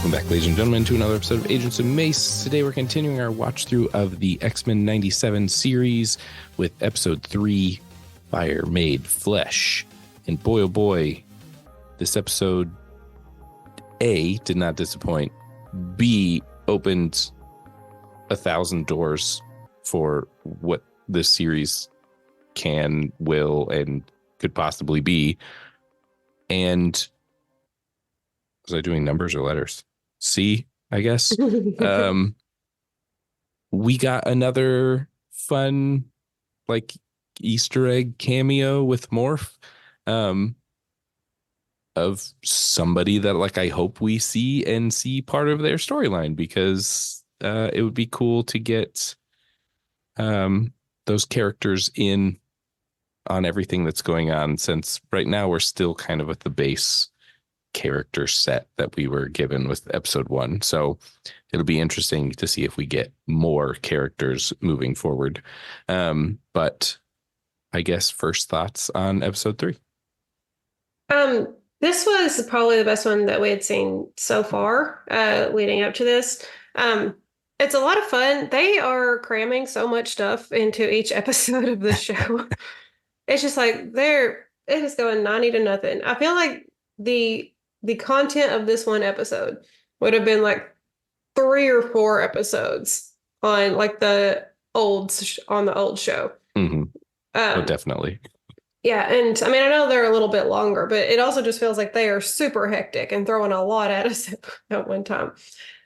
Welcome back, ladies and gentlemen, to another episode of Agents of Mace. Today we're continuing our watch through of the X-Men 97 series with episode 3, Fire Made Flesh. And boy, oh boy, this episode, A, did not disappoint. B, opened 1,000 doors for what this series can, will, and could possibly be. And was I doing numbers or letters? C, I guess. We got another fun, like, Easter egg cameo with Morph, of somebody that, like, I hope we see and see part of their storyline, because it would be cool to get those characters in on everything that's going on, since right now we're still kind of at the base character set that we were given with episode 1. So it'll be interesting to see if we get more characters moving forward. But I guess first thoughts on episode 3. This was probably the best one that we had seen so far, leading up to this. It's a lot of fun. They are cramming so much stuff into each episode of the show. It's just like it is going 90 to nothing. I feel like the content of this one episode would have been like 3 or 4 episodes on like the old show. Mm-hmm. Oh, definitely. Yeah, and I mean, I know they're a little bit longer, but it also just feels like they are super hectic and throwing a lot at us at one time.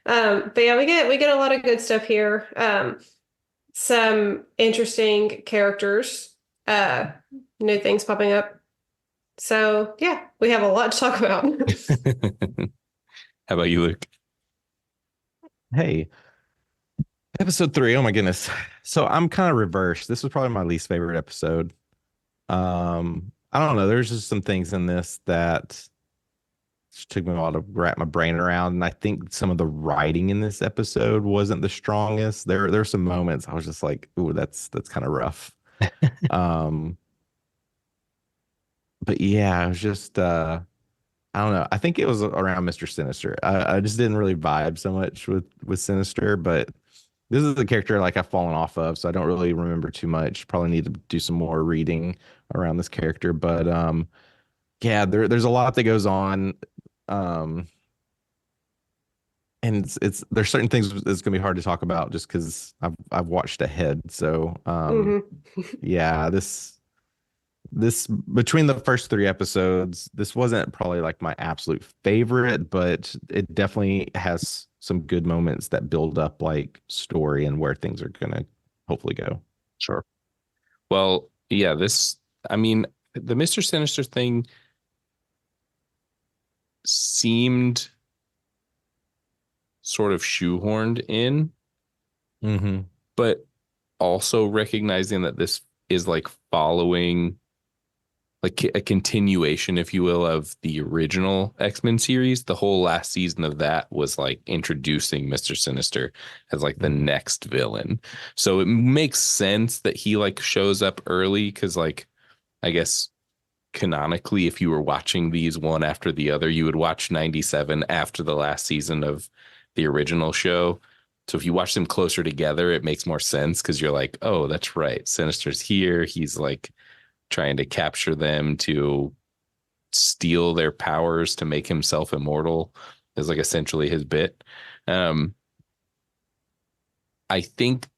But yeah, we get a lot of good stuff here. Some interesting characters, new things popping up. So yeah, we have a lot to talk about. How about you, Luke? Hey, episode 3. Oh my goodness. So I'm kind of reversed. This was probably my least favorite episode. I don't know. There's just some things in this that just took me a while to wrap my brain around, and I think some of the writing in this episode wasn't the strongest. There are some moments I was just like, "Ooh, that's kind of rough." But yeah, it was just I don't know. I think it was around Mr. Sinister. I just didn't really vibe so much with Sinister, but this is the character like I've fallen off of, so I don't really remember too much. Probably need to do some more reading around this character, but yeah, there's a lot that goes on, and it's there's certain things that's gonna be hard to talk about just because I've watched ahead. So yeah, this between the first 3 episodes, this wasn't probably like my absolute favorite, but it definitely has some good moments that build up like story and where things are gonna hopefully go. Sure. Well, yeah, I mean, the Mr. Sinister thing seemed sort of shoehorned in, but also recognizing that this is like following like a continuation, if you will, of the original X-Men series. The whole last season of that was like introducing Mr. Sinister as like the next villain. So it makes sense that he like shows up early, because like, I guess canonically, if you were watching these one after the other, you would watch 97 after the last season of the original show. So if you watch them closer together, it makes more sense, because you're like, oh, that's right, Sinister's here. He's like trying to capture them to steal their powers to make himself immortal, is like essentially his bit. I think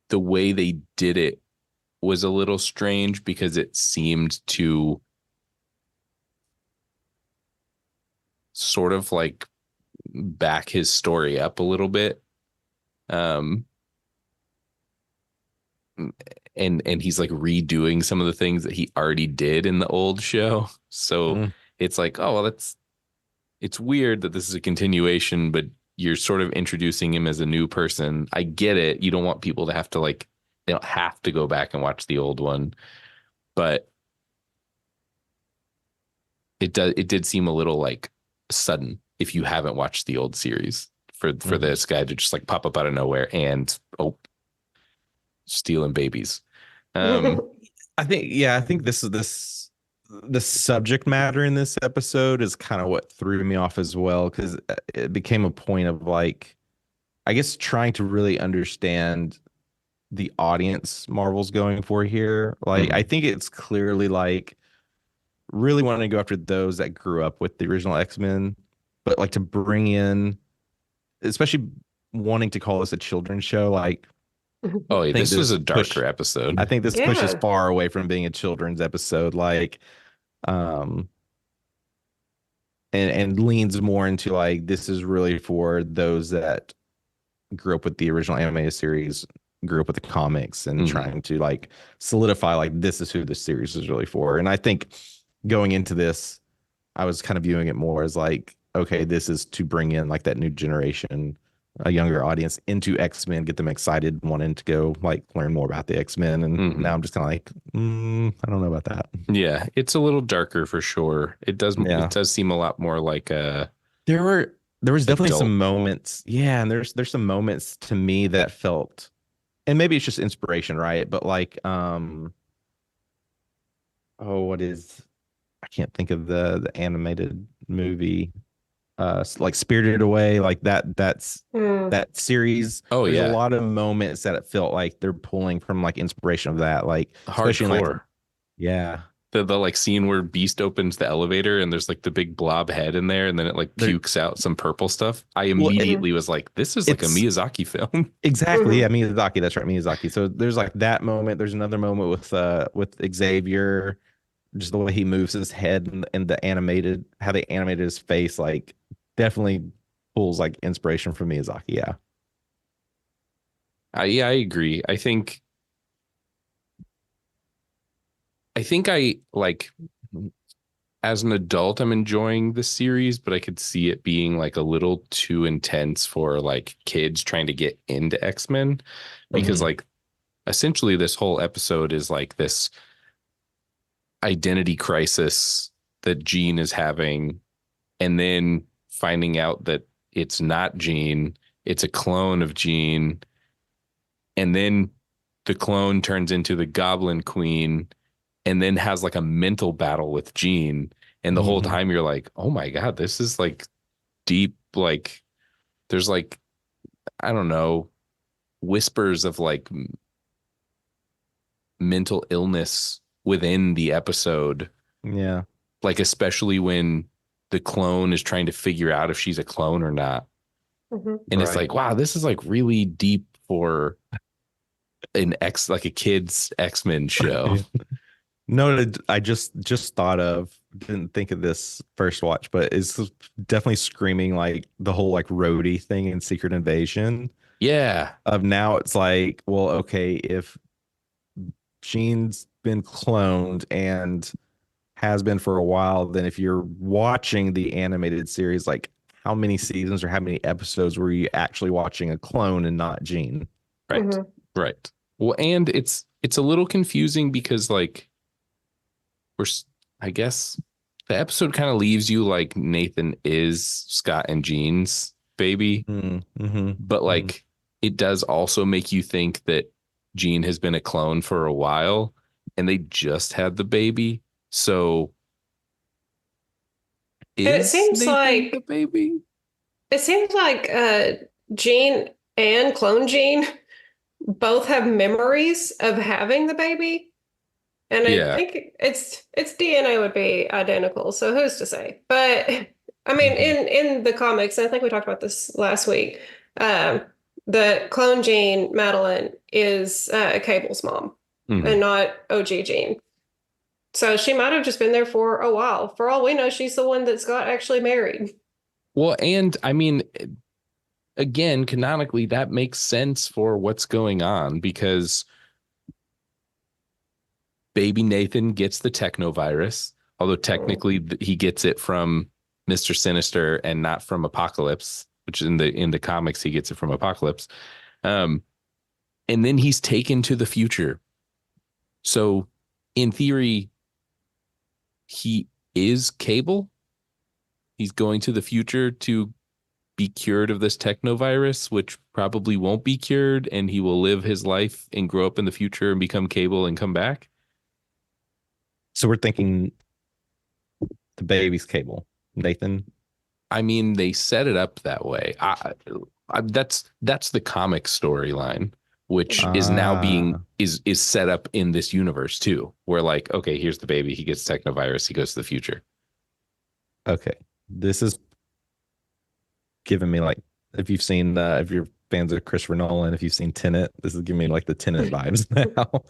the way they did it was a little strange, because it seemed to sort of like back his story up a little bit. And he's like redoing some of the things that he already did in the old show. So it's like, oh, well, it's weird that this is a continuation, but you're sort of introducing him as a new person. I get it. You don't want people to have to like, they don't have to go back and watch the old one, but it did seem a little like sudden if you haven't watched the old series for this guy to just like pop up out of nowhere and stealing babies. I think this the subject matter in this episode is kind of what threw me off as well, because it became a point of like, I guess, trying to really understand the audience Marvel's going for here. Like, I Mhm. think it's clearly like really wanting to go after those that grew up with the original X-Men, but like to bring in, especially wanting to call this a children's show, like Oh, I yeah, think this was this a push darker I episode. think this pushes Yeah. far away from being a children's episode, like um and leans more into like this is really for those that grew up with the original animated series, grew up with the comics, and Mhm. trying to like solidify like this is who this series is really for. And I think going into this, I was kind of viewing it more as like, okay, this is to bring in like that new generation, a younger audience into X-Men, get them excited, wanting to go like learn more about the X-Men. And now Mhm. I'm just kind of like, I don't know about that. Yeah, it's a little darker for sure. It Yeah. does seem a lot more like a There were there was definitely adult. some moments. Yeah, and there's some moments to me that felt, and maybe it's just inspiration, right? But like oh, what is, I can't think of the animated movie, like Spirited Away, like Mm. that series. Oh There's a yeah, lot of moments that it felt like they're pulling from like inspiration of that, like especially in like hardcore. yeah, The like scene where Beast opens the elevator and there's like the big blob head in there and then it like there. pukes out some purple stuff. I Well, Mhm. immediately was like, this is like a it's Miyazaki film. exactly, yeah, Mhm. Miyazaki. That's right, Miyazaki. So there's like that moment. There's another moment with Xavier, just the way he moves his head and the animated, how they animated his face, like definitely pulls like inspiration from Miyazaki. Yeah. Yeah, I agree. I think I like as an adult, I'm enjoying the series, but I could see it being like a little too intense for like kids trying to get into X-Men because Mhm. like essentially this whole episode is like this identity crisis that Jean is having and then finding out that it's not Jean, it's a clone of Jean, and then the clone turns into the Goblin Queen and then has like a mental battle with Jean. And the whole Mhm. time you're like, oh my God, this is like deep, like there's like, I don't know, whispers of like mental illness within the episode. Yeah. Like, especially when the clone is trying to figure out if she's a clone or not. Mhm. And it's Right. like, wow, this is like really deep for like a kid's X-Men show. Yeah. No, I just thought of, didn't think of this first watch, but it's definitely screaming like the whole like roadie thing in Secret Invasion. Yeah. Of now it's like, well, okay, if Jean's been cloned and has been for a while, then if you're watching the animated series, like how many seasons or how many episodes were you actually watching a clone and not Jean? Right. Mhm. Right. Well, and it's a little confusing because like we're I guess the episode kind of leaves you like Nathan is Scott and Jean's baby, Mm-hmm. but Hmm. like it does also make you think that Jean has been a clone for a while and they just had the baby. So And is Nathan the baby? it seems like Jean and clone Jean both have memories of having the baby. And I Yeah. think its DNA would be identical, so who's to say? But I mean, Hmm. in the comics, and I think we talked about this last week. Um, the clone Jean, Madeline, is Cable's mom, and Mhm. not OG Jean. So she might have just been there for a while. For all we know, she's the one that's got actually married. Well, and I mean, again, canonically, that makes sense for what's going on because baby Nathan gets the technovirus, although Mm. technically he gets it from Mr. Sinister and not from Apocalypse, which in the comics he gets it from Apocalypse. Um, and then he's taken to the future. So in theory, he is Cable. He's going to the future to be cured of this technovirus, which probably won't be cured, and he will live his life and grow up in the future and become Cable and come back. So we're thinking. the baby's Cable. Nathan. I mean, they set it up that way. That's the comic storyline, which is now being Ah, is set up in this universe too. Where like, okay, here's the baby. He gets technovirus. He goes to the future. okay. This is giving me like, if you're fans of Christopher Nolan, if you've seen Tenet, this is giving me like the Tenet vibes now.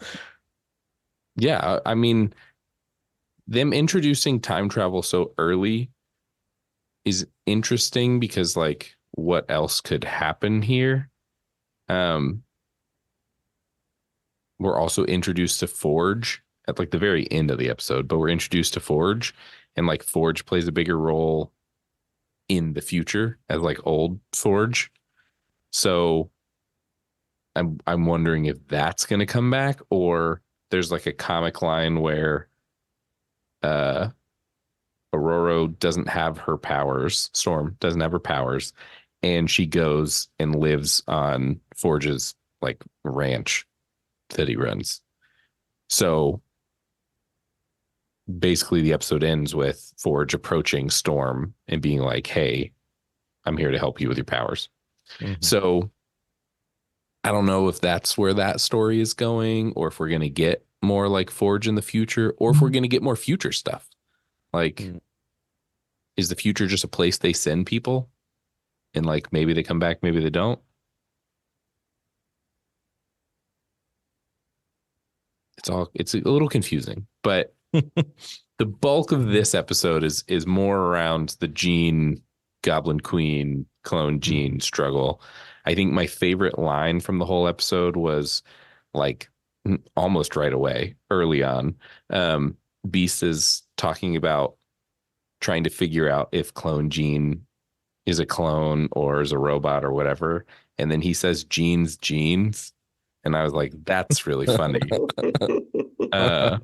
Yeah, I mean, them introducing time travel so early is interesting because like, what else could happen here? Um, we're also introduced to Forge at like the very end of the episode, but we're introduced to Forge, and like Forge plays a bigger role in the future as like old Forge. So I'm wondering if that's going to come back, or there's like a comic line where uh Aurora doesn't have her powers, Storm doesn't have her powers, and she goes and lives on Forge's like ranch that he runs. So basically the episode ends with Forge approaching Storm and being like, "Hey, I'm here to help you with your powers." Mhm. So I don't know if that's where that story is going, or if we're going to get more like Forge in the future, or if we're going to get more future stuff. Like, Mm. is the future just a place they send people? And like maybe they come back, maybe they don't. It's a little confusing, but the bulk of this episode is more around the Jean Goblin Queen clone Jean struggle. I think my favorite line from the whole episode was like almost right away, early on. Beast is talking about trying to figure out if clone Jean is a clone or is a robot or whatever. And then he says Jean's genes. And I was like, that's really funny. Uh,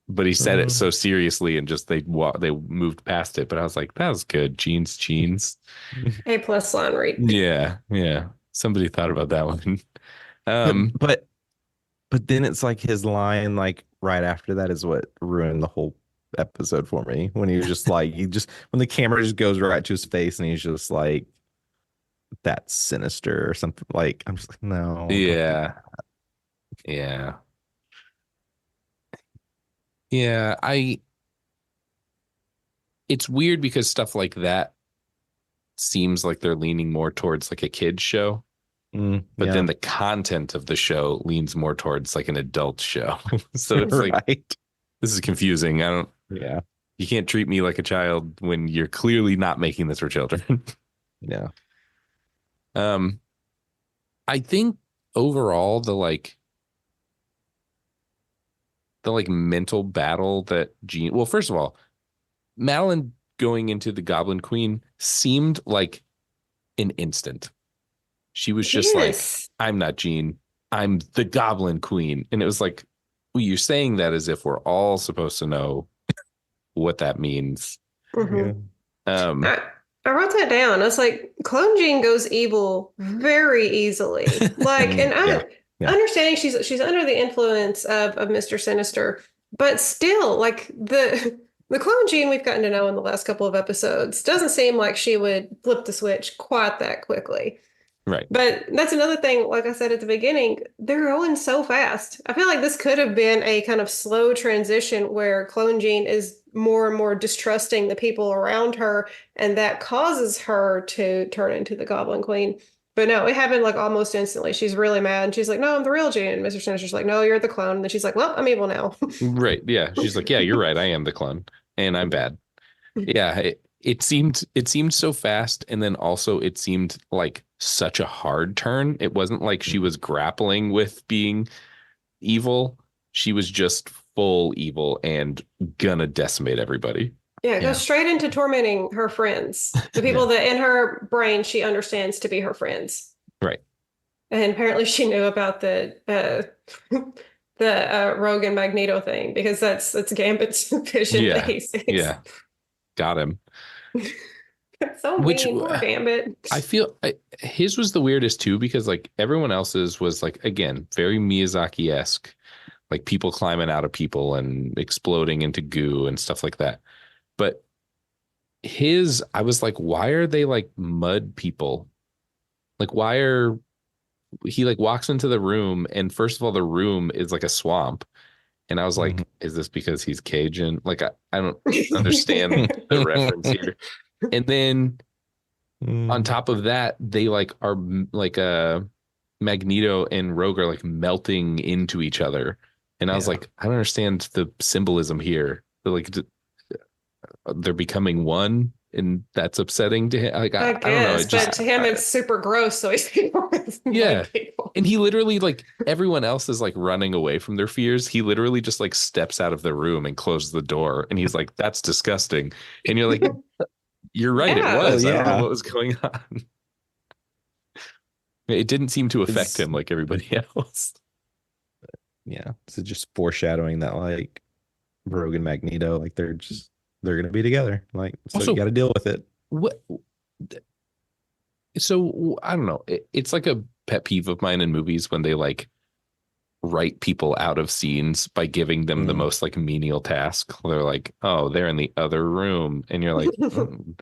but he said it so seriously and just they moved past it. But I was like, that was good. Jeans, jeans. A+ line read. Yeah, yeah. Somebody thought about that one. But then it's like his line like right after that is what ruined the whole episode for me. When he was just like when the camera just goes right to his face and he's just like, that's sinister or something. Like I'm just like, no, don't do yeah, yeah, yeah. It's weird because stuff like that seems like they're leaning more towards like a kid's show. But yeah. then the content of the show leans more towards like an adult show. So it's like, Right. this is confusing. Yeah. You can't treat me like a child when you're clearly not making this for children. Yeah. um, I think overall the like mental battle that Jean, well, first of all, Madeline going into the Goblin Queen seemed like an instant. She was just like, Yes. I'm not Jean, I'm the Goblin Queen. And it was like, well, you're saying that as if we're all supposed to know what that means. Mhm. Um, I wrote that down. I was like, Clone Jean goes evil very easily. Like, and Yeah. Yeah. understanding she's under the influence of Mr. Sinister, but still, like the Clone Jean we've gotten to know in the last couple of episodes doesn't seem like she would flip the switch quite that quickly. right. But that's another thing, like I said at the beginning, they're going so fast. I feel like this could have been a kind of slow transition where Clone Jean is more and more distrusting the people around her, and that causes her to turn into the Goblin Queen. But no, it happened like almost instantly. She's really mad. And she's like, no, I'm the real Jean. And Mr. Sinister's like, no, you're the clone. And then she's like, well, I'm evil now. Right. Yeah. She's like, yeah, you're right. I am the clone and I'm bad. Yeah. It seemed so fast. And then also it seemed like such a hard turn. It wasn't like she was grappling with being evil. She was just full evil and gonna decimate everybody. Yeah, it Yeah. goes straight into tormenting her friends, the people that in her brain she understands to be her friends. Right. And apparently she knew about the Rogue and Magneto thing because that's Gambit's vision Yeah. that he sees. Yeah. Got him. So Which mean, poor Gambit. I feel his was the weirdest too, because like everyone else's was like, again, very Miyazaki-esque, like people climbing out of people and exploding into goo and stuff like that. But I was like, why are they like mud people? Like, he like walks into the room, and first of all, the room is like a swamp. And I was Mhm. like, is this because he's Cajun? Like, I don't understand the reference here. And then on Mm, top of that, they like are like Magneto and Rogue are like melting into each other. And I was yeah. like, I don't understand the symbolism here. They're like they're becoming one, and that's upsetting to him. Like I I don't know. guess, It but just to him it's super gross, so he's with yeah. mud people. And he literally like everyone else is like running away from their fears. He literally just like steps out of the room and closes the door, and he's like, "That's disgusting." And you're like, "You're right. It Yeah. Well, was. I don't know yeah. what was going on." It didn't seem to affect It's him like everybody else. yeah. It's just foreshadowing that like Rogue and Magneto, like they're gonna be together. Like, so you Also, gotta deal with it. what? So I don't know. It's like a pet peeve of mine in movies when they like write people out of scenes by giving them the Mm. most like menial task. They're like, oh, they're in the other room. And you're like,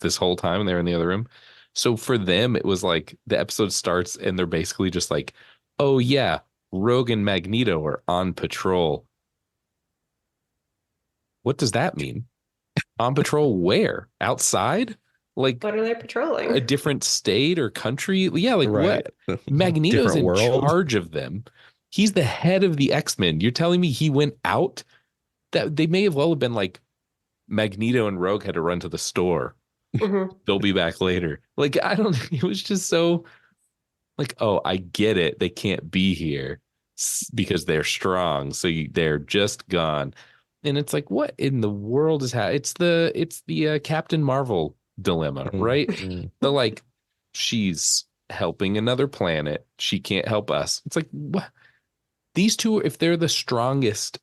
this whole time they're in the other room. So for them, it was like the episode starts and they're basically just like, oh, yeah, Rogue and Magneto are on patrol. What does that mean? On patrol where? Outside? Like What are they a patrolling? different state or country? Yeah, like Right. what? Magneto's Different in world. charge of them. He's the head of the X-Men. You're telling me he went out? That they may have well have been like Magneto and Rogue had to run to the store. Hmm. They'll be back later. Like I don't. It was just so like, oh, I get it. They can't be here because they're strong. So they're just gone. And it's like, what in the world is happening? It's the Captain Marvel dilemma, Mm, right? mm, The like, she's helping another planet. She can't help us. It's like, what? These two, if they're the strongest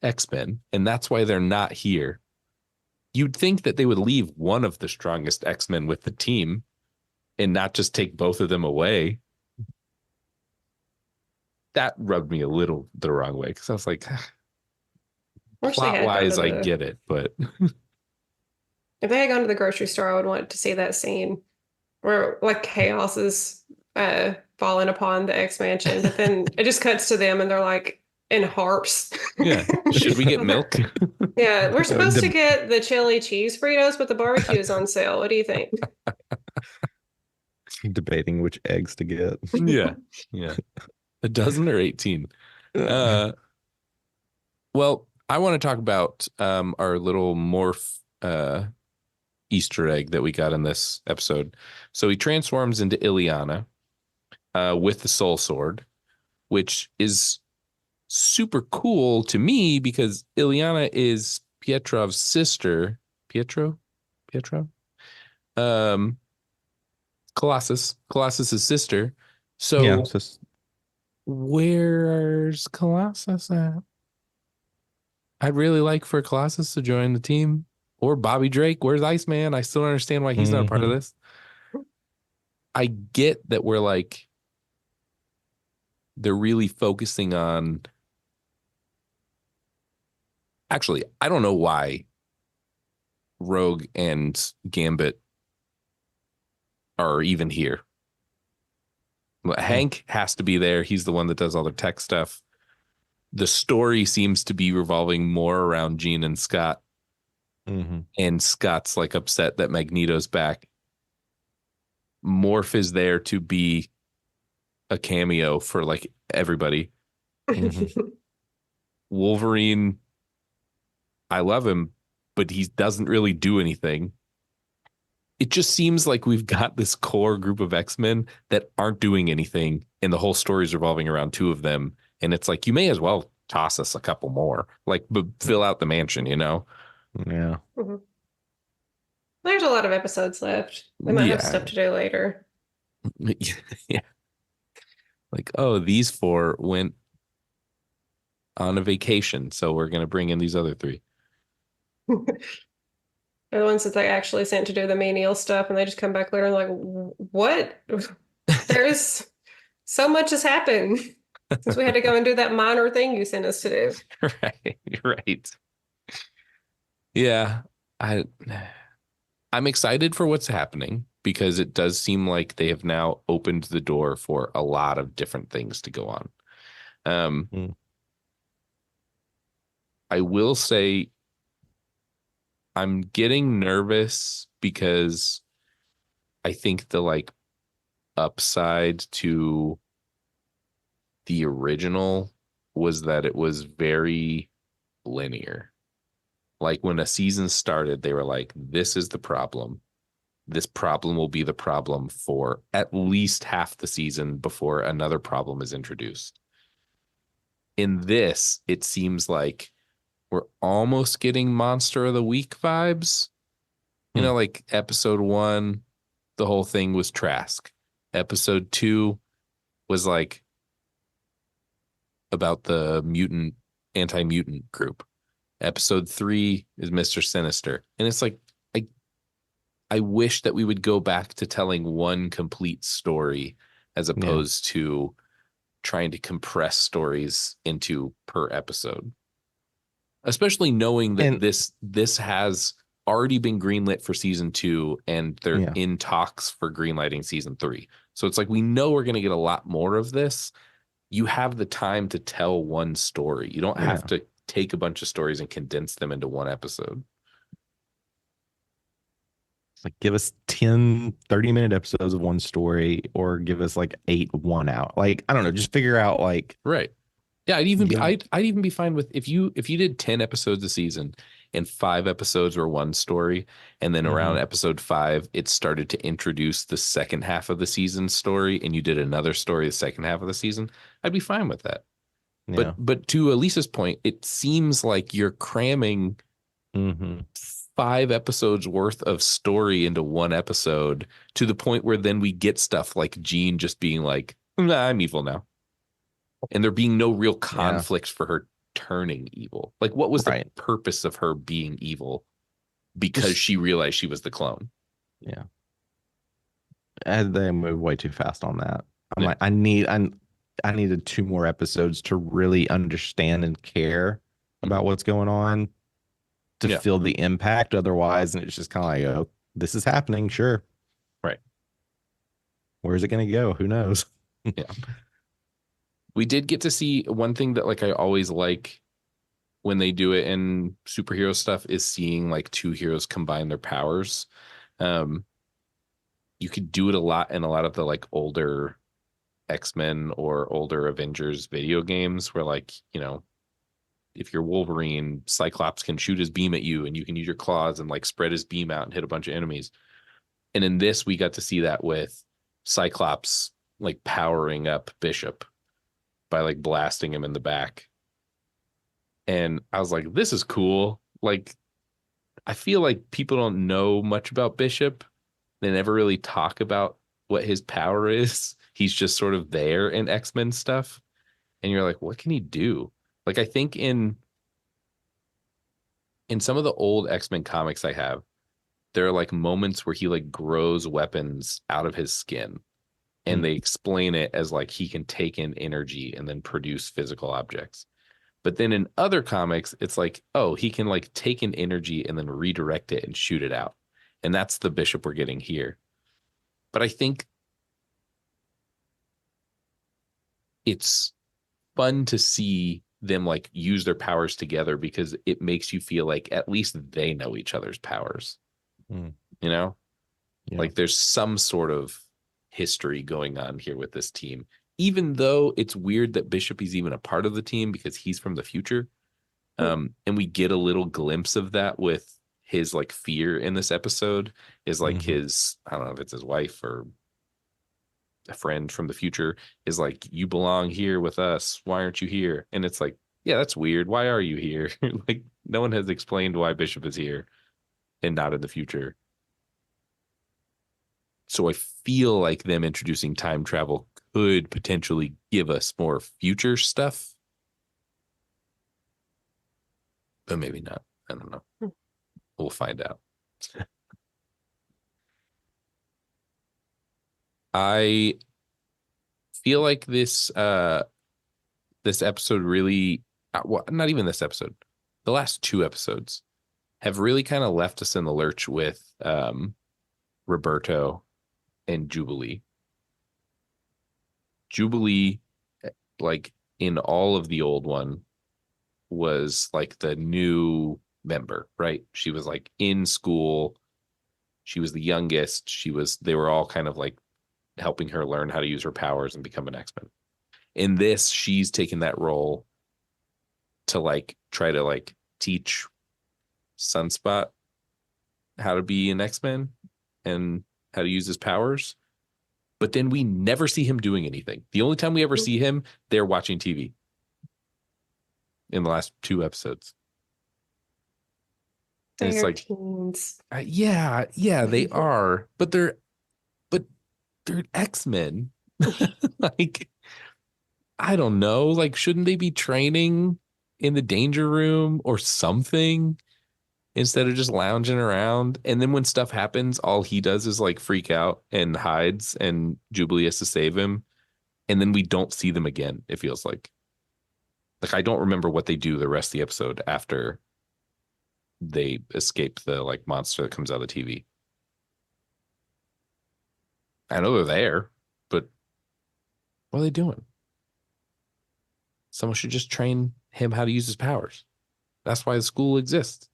X-Men, and that's why they're not here, you'd think that they would leave one of the strongest X-Men with the team and not just take both of them away. That rubbed me a little the wrong way because I was like, Wish they plot had gone to wise, I the get it, but if they had gone to the grocery store, I would want to see that scene where like chaos is falling upon the X Mansion, but then it just cuts to them and they're like in harps. yeah. Should we get milk? Yeah, we're Uh, supposed to get the chili cheese burritos, but the barbecue is on sale. What do you think? debating which eggs to get. Yeah. Yeah. A dozen or 18. Uh, Uh, well, I want to talk about our little morph Easter egg that we got in this episode. So he transforms into Ileana with the soul sword, which is super cool to me because Ileana is Pietrov's sister. Pietro? Um, Colossus's sister. yeah, So where's Colossus at? I'd really like for Colossus to join the team or Bobby Drake. Where's Iceman? I still don't understand why he's not a part of mhm. this. I get that we're like, they're really focusing on. Actually, I don't know why Rogue and Gambit are even here. Mm, Hank has to be there. He's the one that does all the tech stuff. The story seems to be revolving more around Jean and Scott, mhm, and Scott's like upset that Magneto's back. Morph is there to be a cameo for like everybody. mhm. Wolverine, I love him, but he doesn't really do anything. It just seems like we've got this core group of X-Men that aren't doing anything, and the whole story is revolving around two of them. And it's like, you may as well toss us a couple more, like, but fill out the mansion, you know? Yeah. Mhm. There's a lot of episodes left. They might have Yeah. stuff to do later. Yeah. Like, oh, these four went on a vacation, so we're going to bring in these other three. They're the ones that they actually sent to do the menial stuff, and they just come back later and like, what? There's so much has happened since we had to go and do that minor thing you sent us to do. Right. Right. Yeah. I I'm excited for what's happening because it does seem like they have now opened the door for a lot of different things to go on. Um, Mm. I will say I'm getting nervous because I think the like upside to the original was that it was very linear. Like when a season started, they were like, this is the problem. This problem will be the problem for at least half the season before another problem is introduced. In this, it seems like we're almost getting Monster of the Week vibes. You Hmm. know, like episode 1, the whole thing was Trask. Episode 2 was like about the mutant, anti mutant group. Episode 3 is Mr. Sinister. And it's like, I, I wish that we would go back to telling one complete story as Yeah. opposed to trying to compress stories into per episode, especially knowing that And this has already been greenlit for season 2 and they're yeah, in talks for greenlighting season 3. So it's like we know we're going to get a lot more of this. You have the time to tell one story. You don't have yeah. to take a bunch of stories and condense them into one episode. Like give us 10 30-minute episodes of one story or give us like 8 one out. Like, I don't know, just figure out like Right. Yeah, I'd even be give I'd even be fine with if you did 10 episodes a season and 5 episodes were one story, and then around Mhm. episode 5 it started to introduce the second half of the season story and you did another story the second half of the season. I'd be fine with that. Yeah. But to Elisa's point, it seems like you're cramming Hmm. 5 episodes worth of story into one episode to the point where then we get stuff like Jean just being like, nah, I'm evil now. And there being no real Yeah. conflict for her turning evil. Like, what was the Right. purpose of her being evil because Just she realized she was the clone? yeah. And they move way too fast on that. I'm Yeah. like, I needed 2 more episodes to really understand and care Mhm. about what's going on to Yeah. feel the impact. Otherwise, and it's just kind of like, oh, this is happening. Sure. Right. Where's it going to go? Who knows? Yeah. We did get to see one thing that, like, I always like when they do it in superhero stuff is seeing like two heroes combine their powers. Um, you could do it a lot in a lot of the like older X-Men or older Avengers video games where, like, you know, if you're Wolverine, Cyclops can shoot his beam at you and you can use your claws and like spread his beam out and hit a bunch of enemies. And in this, we got to see that with Cyclops like powering up Bishop by like blasting him in the back. And I was like, this is cool. Like, I feel like people don't know much about Bishop. They never really talk about what his power is. He's just sort of there in X-Men stuff. And you're like, what can he do? Like, I think in some of the old X-Men comics I have, there are like moments where he like grows weapons out of his skin and Hmm. they explain it as like he can take in energy and then produce physical objects. But then in other comics, it's like, oh, he can like take in energy and then redirect it and shoot it out. And that's the Bishop we're getting here. But I think it's fun to see them like use their powers together because it makes you feel like at least they know each other's powers, Hmm. you know? Yeah. Like there's some sort of history going on here with this team, even though it's weird that Bishop is even a part of the team because he's from the future. And we get a little glimpse of that with his like fear in this episode is like Hmm. his, I don't know if it's his wife or a friend from the future is like, you belong here with us. Why aren't you here? And it's like, yeah, that's weird. Why are you here? Like, no one has explained why Bishop is here and not in the future. So I feel like them introducing time travel could potentially give us more future stuff, but maybe not. I don't know. We'll find out. I feel like this episode really well, not even this episode. The last 2 episodes have really kind of left us in the lurch with Roberto and Jubilee. Jubilee, like in all of the old one, was like the new member, right? She was like in school. She was the youngest. They were all kind of like helping her learn how to use her powers and become an X-Men. In this, she's taken that role to like try to like teach Sunspot how to be an X-Men and how to use his powers. But then we never see him doing anything. The only time we ever see him, they're watching TV in the last 2 episodes. And it's like teens. Yeah, they are, but they're X-Men. Like, I don't know. Like, shouldn't they be training in the danger room or something instead of just lounging around? And then when stuff happens, all he does is like freak out and hides, and Jubilee has to save him. And then we don't see them again, it feels like. Like, I don't remember what they do the rest of the episode after they escape the like monster that comes out of the TV. I know they're there, but what are they doing? Someone should just train him how to use his powers. That's why the school exists.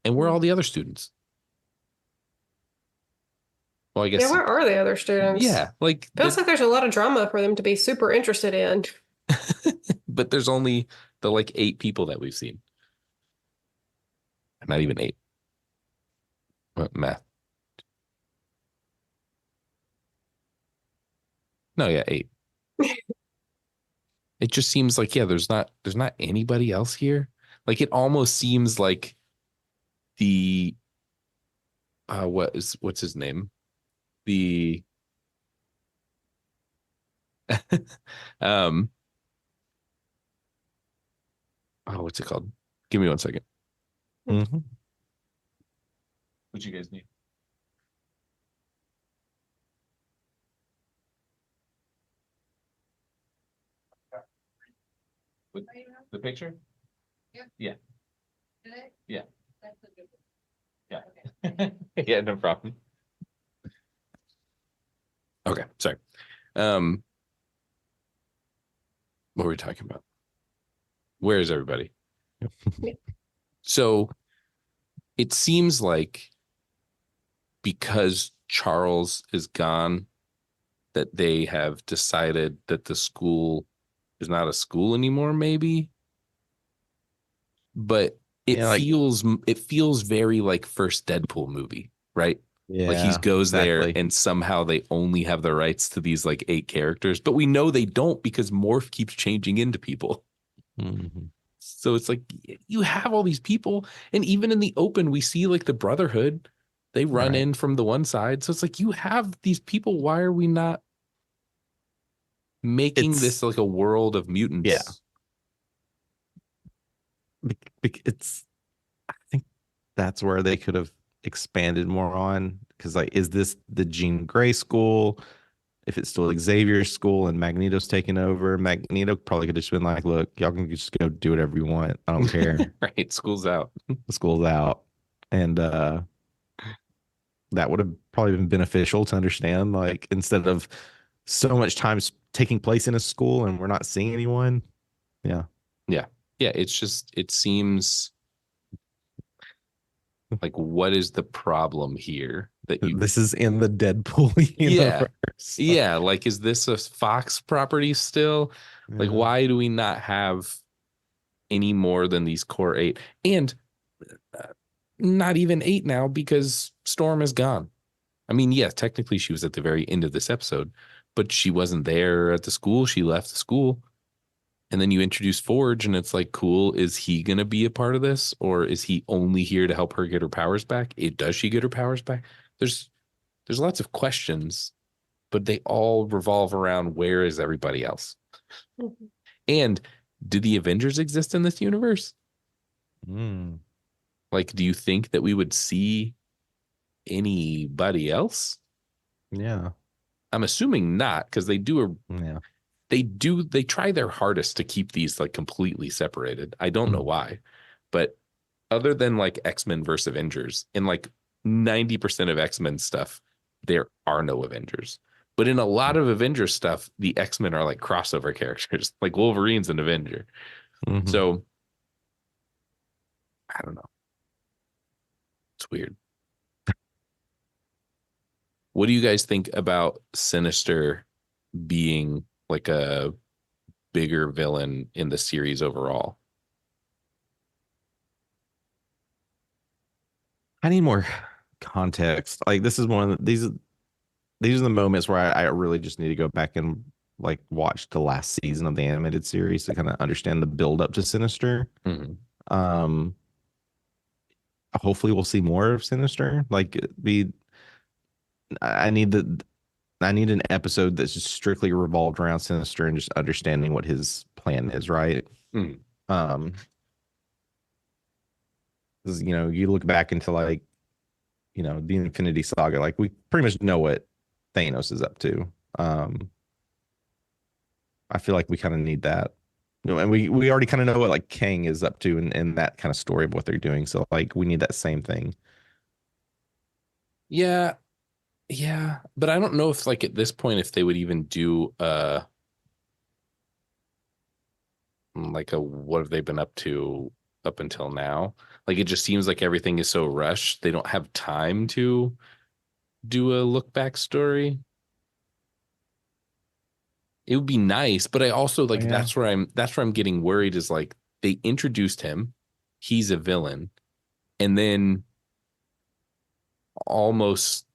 And where are all the other students? Well, I guess. Yeah, where are the other students? Yeah, like feels like there's a lot of drama for them to be super interested in. But there's only the like 8 people that we've seen. Not even 8. What math? No, yeah, 8. It just seems like, yeah, there's not anybody else here. Like, it almost seems like the what's his name? The what's it called? Give me 1 second. Mm-hmm. What you guys need? With the picture? Yep. Yeah. Today? Yeah. That's a good Yeah. one. Okay. Yeah, no problem. Okay, sorry. What were we talking about? Where is everybody? So it seems like because Charles is gone, that they have decided that the school is not a school anymore, maybe. But it feels very like first Deadpool movie, right? Yeah, like he goes exactly. there and somehow they only have the rights to these like 8 characters, but we know they don't because Morph keeps changing into people. Mm-hmm. So it's like you have all these people, and even in the open, we see like the Brotherhood. They run in from the one side, so it's like you have these people. Why are we not making this like a world of mutants? Yeah, it's. I think that's where they could have expanded more on, because like, is this the Jean Grey school? If it's still Xavier's school and Magneto's taking over, Magneto probably could have just been like, look, y'all can just go do whatever you want. I don't care. Right. School's out. The school's out. And that would have probably been beneficial to understand, like, instead of so much time taking place in a school and we're not seeing anyone. Yeah. Yeah. Yeah. It's just, it seems like, what is the problem here that you This is in the Deadpool universe. Yeah, like, is this a Fox property still? Like, why do we not have any more than these core 8? And not even 8 now, because Storm is gone. I mean, yes, technically she was at the very end of this episode, but she wasn't there at the school. She left the school. And then you introduce Forge, and it's like, cool. Is he going to be a part of this? Or is he only here to help her get her powers back? Does she get her powers back? There's lots of questions, but they all revolve around, where is everybody else? Mm-hmm. And do the Avengers exist in this universe? Like, do you think that we would see anybody else? Yeah. I'm assuming not, because they try their hardest to keep these like completely separated. I don't know why. But other than like X-Men versus Avengers, in like 90% of X-Men stuff, there are no Avengers. But in a lot of Avengers stuff, the X-Men are like crossover characters, like Wolverine's an Avenger. Mhm. So I don't know. It's weird. What do you guys think about Sinister being like a bigger villain in the series overall? I need more context. Like this is one of these are the moments where I really just need to go back and like watch the last season of the animated series to kind of understand the build up to Sinister. Mm-hmm. Um, hopefully we'll see more of Sinister. Like be I need I need an episode that's just strictly revolved around Sinister and just understanding what his plan is, right? Mm. Um, 'Cause, you know, you look back into like, you know, the Infinity Saga, like we pretty much know what Thanos is up to. I feel like we kind of need that. You know, and we already kind of know what like Kang is up to and that kind of story of what they're doing. So like we need that same thing. Yeah, yeah, but I don't know if like at this point if they would even do like a what have they been up to up until now? Like it just seems like everything is so rushed. They don't have time to do a look back story. It would be nice, but I also like Yeah. that's where I'm getting worried is like they introduced him, he's a villain, and then almost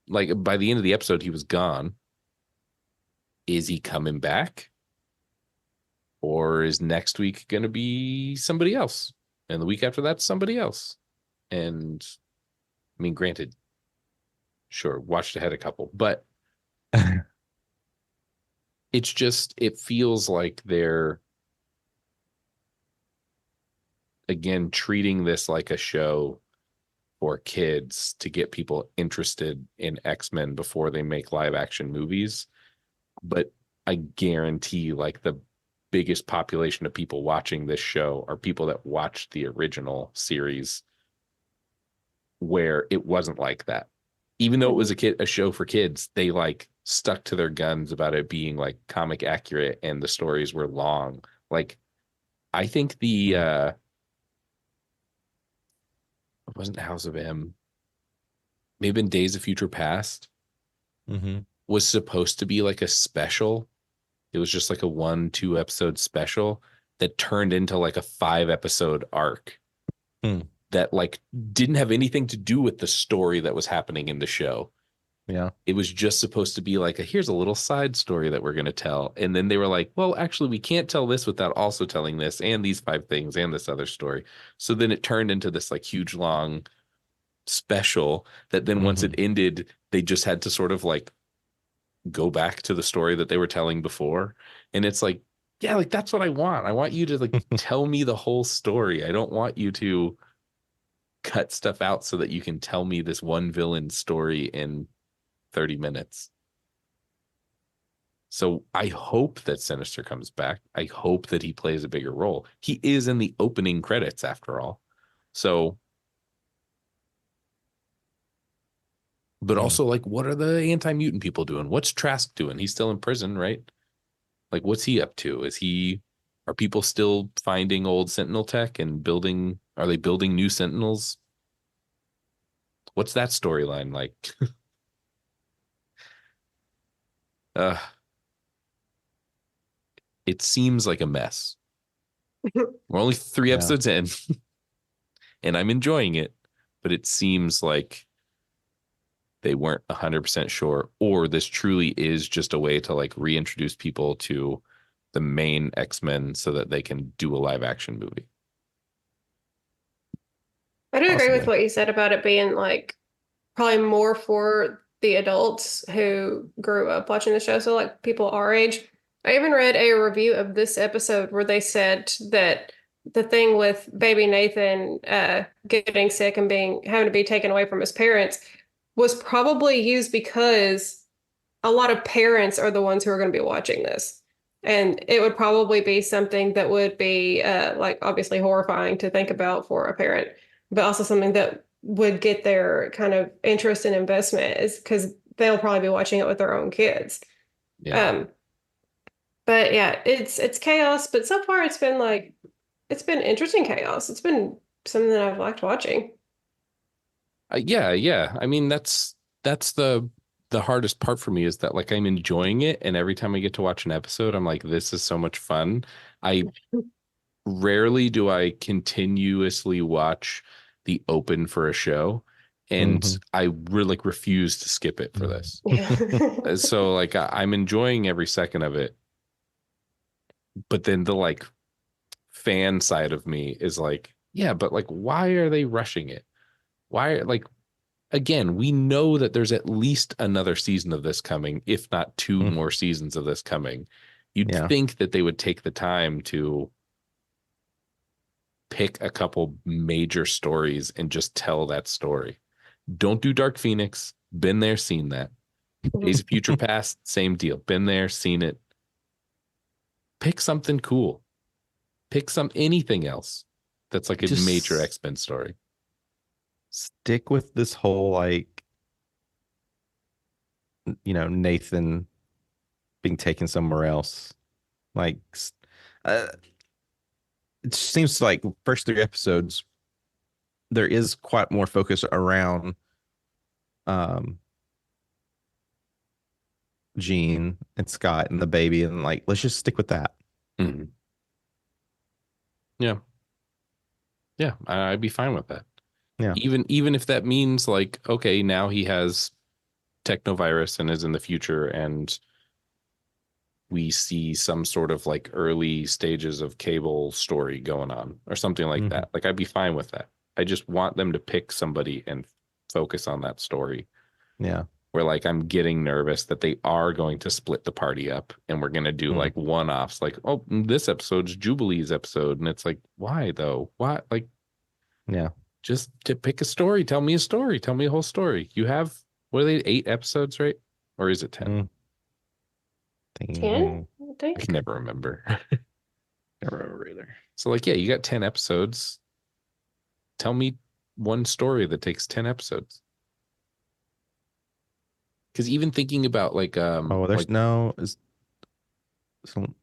like by the end of the episode he was gone. Is he coming back? Or is next week going to be somebody else? And the week after that, somebody else. And I mean, granted, sure, watched ahead a couple, but it's just, it feels like they're, again, treating this like a show for kids to get people interested in X-Men before they make live action movies. But I guarantee like the biggest population of people watching this show are people that watched the original series where it wasn't like that. Even though it was a show for kids, they like stuck to their guns about it being like comic accurate and the stories were long. Like I think the it wasn't House of M, maybe in Days of Future Past Mm-hmm. was supposed to be like a special. It was just like a 1-2 episode special that turned into like a 5 episode arc that like didn't have anything to do with the story that was happening in the show. Yeah. It was just supposed to be like here's a little side story that we're going to tell. And then they were like, well, actually we can't tell this without also telling this and these 5 things and this other story. So then it turned into this like huge long special that then once it ended, they just had to sort of like go back to the story that they were telling before. And it's like, yeah, like that's what I want. I want you to like tell me the whole story. I don't want you to cut stuff out so that you can tell me this one villain story in 30 minutes. So I hope that Sinister comes back. I hope that he plays a bigger role. He is in the opening credits after all. So but also like what are the anti-mutant people doing? What's Trask doing? He's still in prison, right? Like what's he up to? Are people still finding old Sentinel tech and are they building new Sentinels? What's that storyline like? uh it seems like a mess. We're only 3 episodes in and I'm enjoying it, but it seems like they weren't 100% sure, or this truly is just a way to like reintroduce people to the main X-Men so that they can do a live action movie. I do agree with Possibly. what you said about it being like probably more for the adults who grew up watching the show. So like people our age. I even read a review of this episode where they said that the thing with baby Nathan getting sick and being having to be taken away from his parents was probably used because a lot of parents are the ones who are going to be watching this. And it would probably be something that would be like obviously horrifying to think about for a parent, but also something that would get their kind of interest and investment is because they'll probably be watching it with their own kids. Yeah. But yeah, it's chaos, but so far it's been interesting chaos. It's been something that I've liked watching. Yeah. I mean, that's the hardest part for me is that like I'm enjoying it, and every time I get to watch an episode, I'm like, this is so much fun. I rarely do I continuously watch the open for a show, and Mhm. I really like refuse to skip it for this. Yeah. So like I'm enjoying every second of it, but then the like fan side of me is like, yeah, but like why are they rushing it? Why like again, we know that there's at least another season of this coming, if not two Mm. more seasons of this coming. You'd Yeah. think that they would take the time to pick a couple major stories and just tell that story. Don't do Dark Phoenix. Been there, seen that. Days of Future Past, same deal. Been there, seen it. Pick something cool. Pick anything else that's like a major Just X-Men story. stick with this whole like, Nathan being taken somewhere else. Like, uh, it seems like first three episodes there is quite more focus around um Jean and Scott and the baby, and like let's just stick with that. Mm-hmm. Yeah. Yeah, I'd be fine with that. Yeah. Even if that means like, okay, now he has technovirus and is in the future, and we see some sort of like early stages of Cable story going on or something like Mhm. that. Like I'd be fine with that. I just want them to pick somebody and focus on that story. Yeah. Where like I'm getting nervous that they are going to split the party up and we're gonna do like one-offs, like, oh, this episode's Jubilee's episode, and it's like, why though? Why? Like, Yeah. just to pick a story, tell me a story, tell me a whole story. You have, what are they, 8 episodes, right? Or is it 10? Mm. 10, I I think. can never remember. Never remember either. So like, yeah, you got 10 episodes. Tell me one story that takes 10 episodes. Because even thinking about like Oh, there's like no is some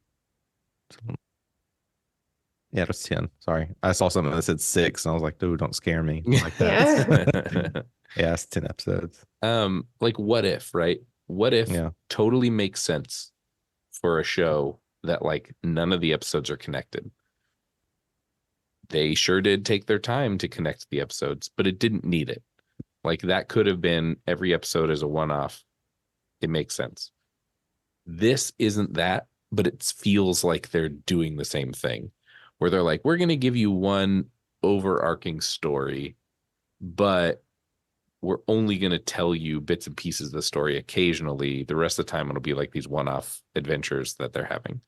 yeah, there's 10. Sorry. I saw something that said 6 and I was like, dude, don't scare me like that. Yeah, it's 10 episodes. Like what if, right? What if Yeah. totally makes sense for a show that like none of the episodes are connected. They sure did take their time to connect the episodes, but it didn't need it. Like that could have been every episode as a one-off. It makes sense. This isn't that, but it feels like they're doing the same thing where they're like, we're going to give you one overarching story, but we're only going to tell you bits and pieces of the story occasionally. The rest of the time, it'll be like these one-off adventures that they're having.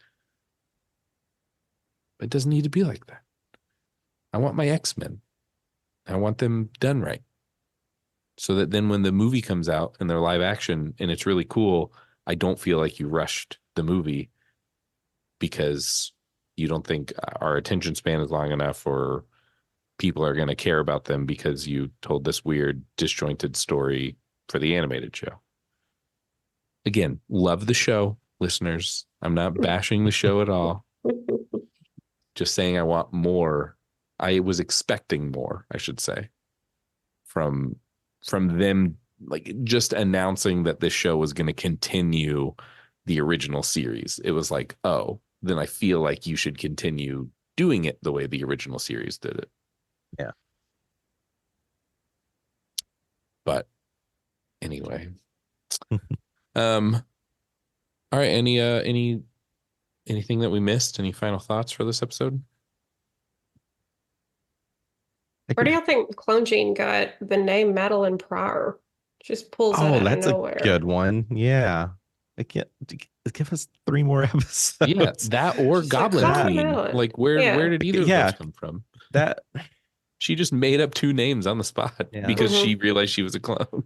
It doesn't need to be like that. I want my X-Men. I want them done right. So that then when the movie comes out and they're live action and it's really cool, I don't feel like you rushed the movie because you don't think our attention span is long enough or people are going to care about them because you told this weird disjointed story for the animated show. Again, love the show, listeners. I'm not bashing the show at all. Just saying I want more. I was expecting more, I should say, from them, like just announcing that this show was going to continue the original series. It was like, oh, then I feel like you should continue doing it the way the original series did it. Yeah. But anyway. All right, anything that we missed? Any final thoughts for this episode? Where do y'all think Clone Gene got the name Madeline Pryor? Just pulls that Oh, out of that's a nowhere. good one. Yeah. Give us 3 more episodes. Yeah, that or Just like, Goblin call it Queen. Madeline. Like where did either of Yeah. those come from? That She just made up 2 names on the spot Yeah. because she realized she was a clone.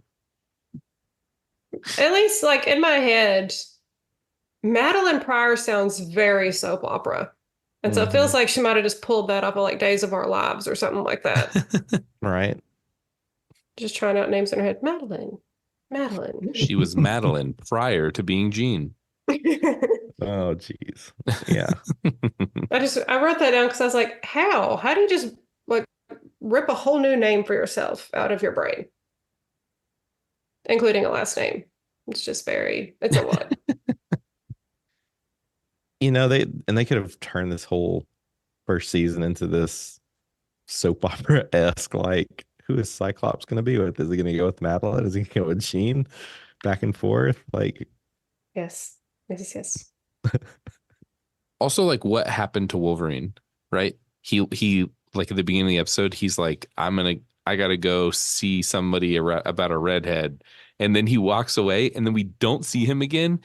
At least, like in my head, Madeline Pryor sounds very soap opera. And so it feels like she might have just pulled that off of like Days of Our Lives or something like that. Right. Just trying out names in her head. Madeline. Madeline. She was Madeline prior to being Jean. Oh, geez. Yeah. I wrote that down because I was like, how? How do you just like rip a whole new name for yourself out of your brain? Including a last name. It's a lot. They could have turned this whole first season into this soap opera-esque, like, who is Cyclops going to be with? Is he going to go with Madeline? Is he going to go with Jean? Back and forth? Like, Yes. Yes. Also, like, what happened to Wolverine, right? He like at the beginning of the episode, he's like, I gotta go see somebody about a redhead. And then he walks away, and then we don't see him again.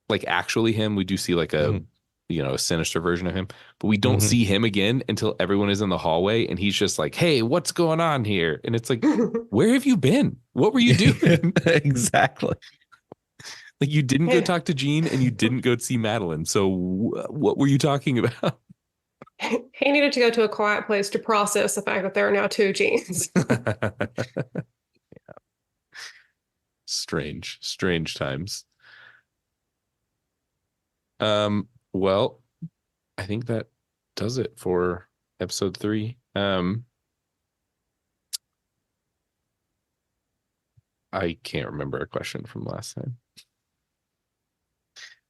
Like, actually him, we do see like a a sinister version of him, but we don't see him again until everyone is in the hallway, and he's just like, hey, what's going on here? And it's like, where have you been? What were you doing? Exactly. Like, you didn't go talk to Jean, and you didn't go see Madeline. So what were you talking about? He needed to go to a quiet place to process the fact that there are now two Jeans. Strange times. Well, I think that does it for episode 3. I can't remember a question from last time.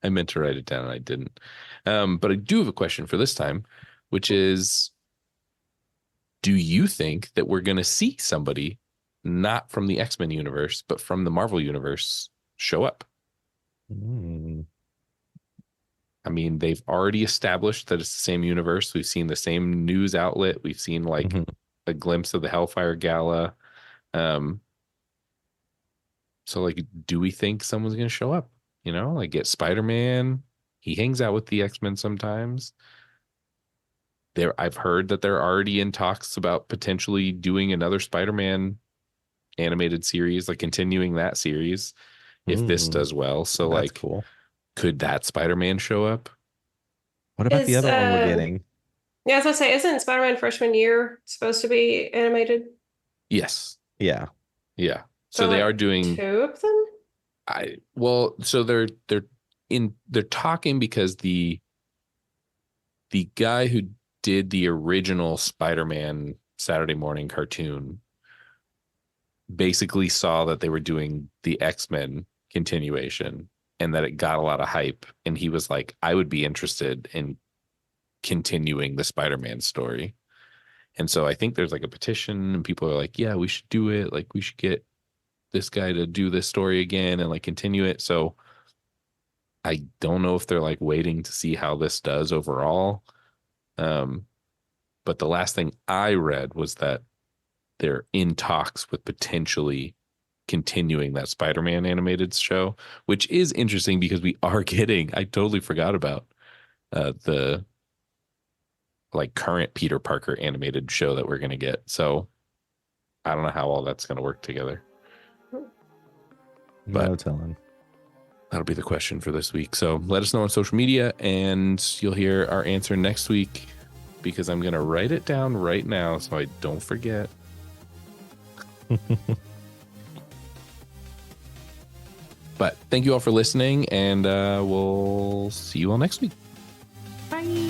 I meant to write it down and I didn't. But I do have a question for this time, which is, do you think that we're going to see somebody not from the X-Men universe, but from the Marvel universe show up? I mean, they've already established that it's the same universe. We've seen the same news outlet. We've seen like a glimpse of the Hellfire Gala. So like, do we think someone's going to show up? Like, get Spider-Man. He hangs out with the X-Men sometimes. I've heard that they're already in talks about potentially doing another Spider-Man animated series, like continuing that series if this does well. So that's like, cool. Could that Spider-Man show up? What about the other one we're getting? Yeah, I was gonna say, isn't Spider-Man freshman year supposed to be animated? Yes. Yeah. So they like are doing 2 of them? So they're talking because the guy who did the original Spider-Man Saturday morning cartoon basically saw that they were doing the X-Men continuation and that it got a lot of hype, and he was like, I would be interested in continuing the Spider-Man story. And so I think there's like a petition, and people are like, yeah, we should do it. Like, we should get this guy to do this story again and like continue it. So I don't know if they're like waiting to see how this does overall. But the last thing I read was that they're in talks with potentially continuing that Spider-Man animated show, which is interesting because we are getting, I totally forgot about the like current Peter Parker animated show that we're going to get. So I don't know how all that's going to work together. But no telling. That'll be the question for this week. So let us know on social media, and you'll hear our answer next week, because I'm going to write it down right now so I don't forget. But thank you all for listening, and we'll see you all next week. Bye.